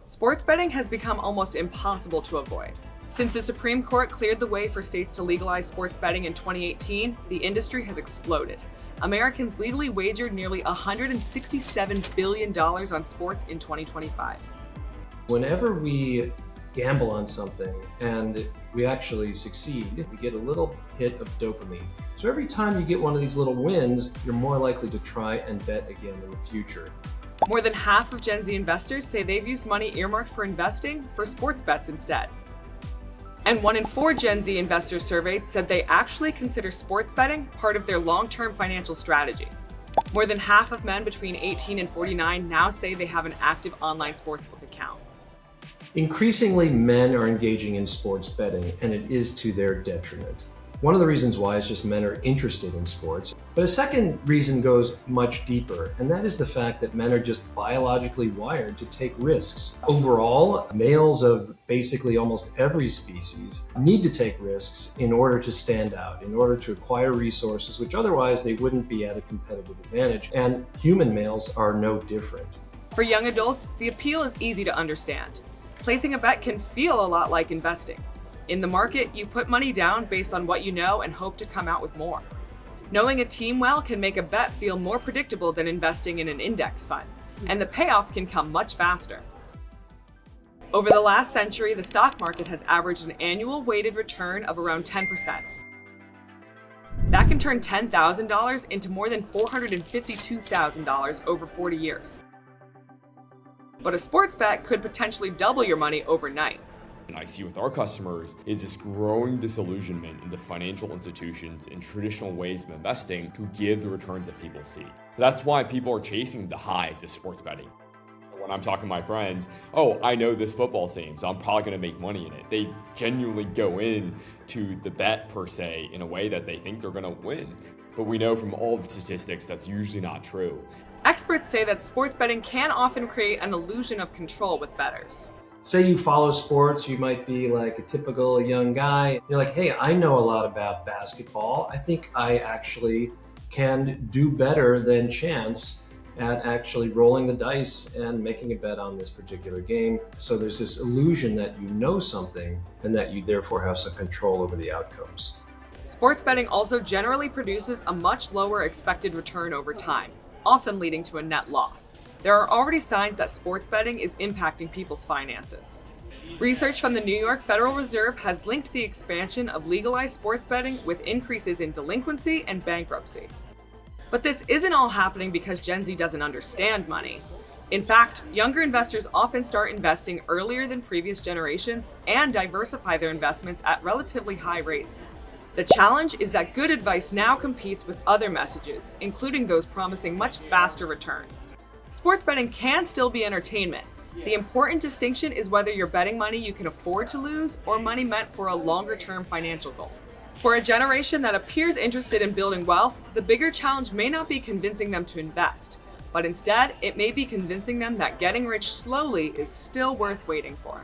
Sports betting has become almost impossible to avoid. Since the Supreme Court cleared the way for states to legalize sports betting in 2018, the industry has exploded. Americans legally wagered nearly $167 billion on sports in 2025. Whenever we gamble on something and we actually succeed, we get a little hit of dopamine. So every time you get one of these little wins, you're more likely to try and bet again in the future. More than half of Gen Z investors say they've used money earmarked for investing for sports bets instead. And 1 in 4 Gen Z investors surveyed said they actually consider sports betting part of their long-term financial strategy. More than half of men between 18 and 49 now say they have an active online sportsbook account. Increasingly, men are engaging in sports betting, and it is to their detriment. One of the reasons why is just men are interested in sports. But a second reason goes much deeper, and that is the fact that men are just biologically wired to take risks. Overall, males of basically almost every species need to take risks in order to stand out, in order to acquire resources which otherwise they wouldn't be at a competitive advantage. And human males are no different. For young adults, the appeal is easy to understand. Placing a bet can feel a lot like investing. In the market, you put money down based on what you know and hope to come out with more. Knowing a team well can make a bet feel more predictable than investing in an index fund, and the payoff can come much faster. Over the last century, the stock market has averaged an annual weighted return of around 10%. That can turn $10,000 into more than $452,000 over 40 years. But a sports bet could potentially double your money overnight. And I see with our customers is this growing disillusionment in the financial institutions and traditional ways of investing to give the returns that people see. That's why people are chasing the highs of sports betting. When I'm talking to my friends, oh, I know this football team, so I'm probably going to make money in it. They genuinely go in to the bet per se in a way that they think they're going to win. But we know from all the statistics that's usually not true. Experts say that sports betting can often create an illusion of control with bettors. Say you follow sports, you might be like a typical young guy. You're like, hey, I know a lot about basketball. I think I actually can do better than chance at actually rolling the dice and making a bet on this particular game. So there's this illusion that you know something and that you therefore have some control over the outcomes. Sports betting also generally produces a much lower expected return over time, often leading to a net loss. There are already signs that sports betting is impacting people's finances. Research from the New York Federal Reserve has linked the expansion of legalized sports betting with increases in delinquency and bankruptcy. But this isn't all happening because Gen Z doesn't understand money. In fact, younger investors often start investing earlier than previous generations and diversify their investments at relatively high rates. The challenge is that good advice now competes with other messages, including those promising much faster returns. Sports betting can still be entertainment. The important distinction is whether you're betting money you can afford to lose or money meant for a longer-term financial goal. For a generation that appears interested in building wealth, the bigger challenge may not be convincing them to invest, but instead, it may be convincing them that getting rich slowly is still worth waiting for.